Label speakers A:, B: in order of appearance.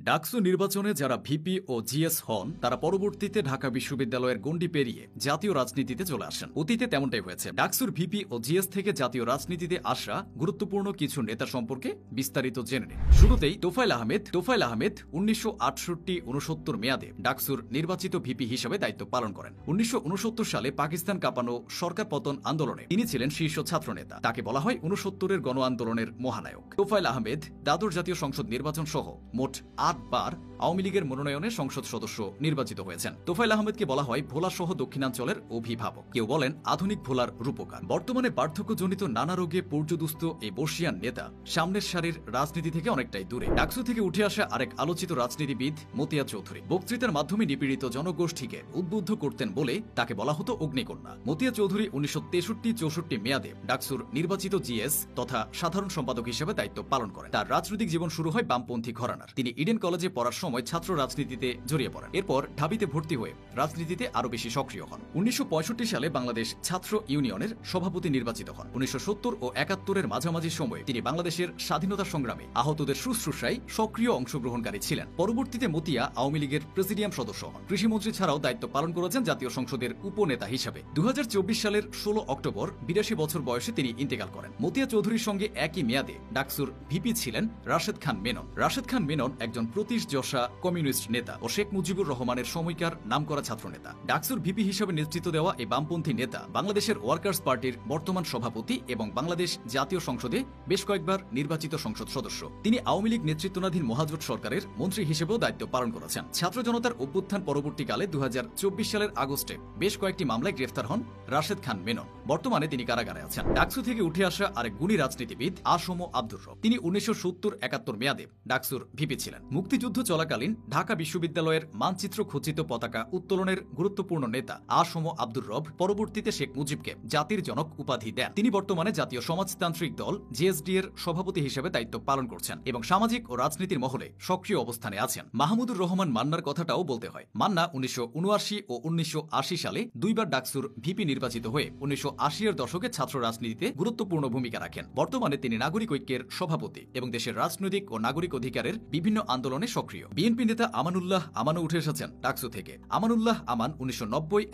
A: ডাকসু নির্বাচনে যারা ভিপি ও জিএস হন তারা পরবর্তীতে ঢাকা বিশ্ববিদ্যালয়ের গণ্ডি পেরিয়ে জাতীয় রাজনীতিতে চলে আসেন। অতীতে তেমনটাই হয়েছে। ডাকসুর ভিপি ও জিএস থেকে জাতীয় রাজনীতিতে আসা গুরুত্বপূর্ণ কিছু নেতা সম্পর্কে বিস্তারিত জেনে নিন। শুরুতেই তোফায়েল আহমেদ 1968-69 মেয়াদে ডাকসুর নির্বাচিত ভিপি হিসেবে দায়িত্ব পালন করেন। 1969 সালে পাকিস্তান কাঁপানো সরকার পতন আন্দোলনে তিনি ছিলেন শীর্ষ ছাত্র নেতা। তাকে বলা হয় 69-এর গণ আন্দোলনের মহানায়ক। তোফায়েল আহমেদ দ্বাদশ জাতীয় সংসদ নির্বাচন সহ মোট 8 বার আওয়ামী লীগের মনোনয়নে সংসদ সদস্য নির্বাচিত হয়েছেন। তোফায়েল আহমেদকে বলা হয় ভোলা সহ দক্ষিণাঞ্চলের অভিভাবক, কেউ বলেন আধুনিক ভোলার রূপকার। বর্তমানে বার্ধক্যজনিত নানা রোগে পর্যদুস্ত এই বর্ষিয়ান নেতা সামনের সারির রাজনীতি থেকে অনেকটাই দূরে। ডাকসু থেকে উঠে আসা আরেক আলোচিত রাজনীতিবিদ মতিয়া চৌধুরী বক্তৃতার মাধ্যমে নিপীড়িত জনগোষ্ঠীকে উদ্বুদ্ধ করতেন বলে তাকে বলা হতো অগ্নিকন্যা। মতিয়া চৌধুরী 1963-64 মেয়াদে ডাকসুর নির্বাচিত জিএস তথা সাধারণ সম্পাদক হিসেবে দায়িত্ব পালন করেন। তার রাজনৈতিক জীবন শুরু হয় বামপন্থী ঘরানার। তিনি ইডেন কলেজে পড়ার সময় ছাত্র রাজনীতিতে জড়িয়ে পড়েন। এরপর ঢাবিতে ভর্তি হয়ে রাজনীতিতে আরো বেশি সক্রিয় হন। 1965 সালে বাংলাদেশ ছাত্র ইউনিয়নের সভাপতি নির্বাচিত হন। 1970 ও 71-এর মাঝামাঝি সময়ে তিনি বাংলাদেশের স্বাধীনতা সংগ্রামে আহতদের শুশ্রূষায় সক্রিয় অংশগ্রহণকারী ছিলেন। পরবর্তীতে মতিয়া আওয়ামী লীগের প্রেসিডিয়াম সদস্য হন। কৃষিমন্ত্রী ছাড়াও দায়িত্ব পালন করেছেন জাতীয় সংসদের উপনেতা হিসেবে। 2024 সালের 16 অক্টোবর 82 বছর বয়সে তিনি ইন্তেকাল করেন। মতিয়া চৌধুরীর সঙ্গে একই মেয়াদে ডাকসুর ভিপি ছিলেন রাশেদ খান মেনন। রাশেদ খান মেনন একজন প্রতিষ্ঠা কমিউনিস্ট নেতা ও শেখ মুজিবুর রহমানের সময়কার নামকরা ছাত্রনেতা। ডাকসুর ভিপি হিসেবে নেতৃত্ব দেওয়া এই বামপন্থী নেতা বাংলাদেশের ওয়ার্কার্স পার্টির বর্তমান সভাপতি এবং বাংলাদেশ জাতীয় সংসদে বেশ কয়েকবার নির্বাচিত সংসদ সদস্য। তিনি আওয়ামী লীগ নেতৃত্বাধীন মহাজোট সরকারের মন্ত্রী হিসেবেও দায়িত্ব পালন করেছেন। ছাত্র জনতার অভ্যুত্থান পরবর্তীকালে 2024 সালের আগস্টে বেশ কয়েকটি মামলায় গ্রেফতার হন রাশেদ খান মেনন। বর্তমানে তিনি কারাগারে আছেন। ডাকসু থেকে উঠে আসা আরেক গুণী রাজনীতিবিদ আসম আব্দুর রব। তিনি 1970-71 মেয়াদে ডাকসুর ভিপি ছিলেন। মুক্তিযুদ্ধ চলাকালীন ঢাকা বিশ্ববিদ্যালয়ের মানচিত্র খচিত পতাকা উত্তোলনের গুরুত্বপূর্ণ নেতা আসম আব্দুর রব পরবর্তীতে শেখ মুজিবকে জাতির জনক উপাধি দেন। তিনি বর্তমানে জাতীয় সমাজতান্ত্রিক দল জেএসডি এর সভাপতি হিসেবে দায়িত্ব পালন করছেন এবং সামাজিক ও রাজনীতির মহলে সক্রিয় অবস্থানে আছেন। মাহমুদুর রহমান মান্নার কথাটাও বলতে হয়। মান্না 1979 ও 1980 সালে দুইবার ডাকসুর ভিপি নির্বাচিত হয়ে 1980-এর দশকে ছাত্র রাজনীতিতে গুরুত্বপূর্ণ ভূমিকা রাখেন। বর্তমানে তিনি নাগরিক ঐক্যের সভাপতি এবং দেশের রাজনৈতিক ও নাগরিক অধিকারের বিভিন্ন আন্দোলনে সক্রিয়। বিএনপি নেতা আমানুল্লাহ আমানও উঠে এসেছেন ডাকসু থেকে। আমানুল্লাহ আমান 1990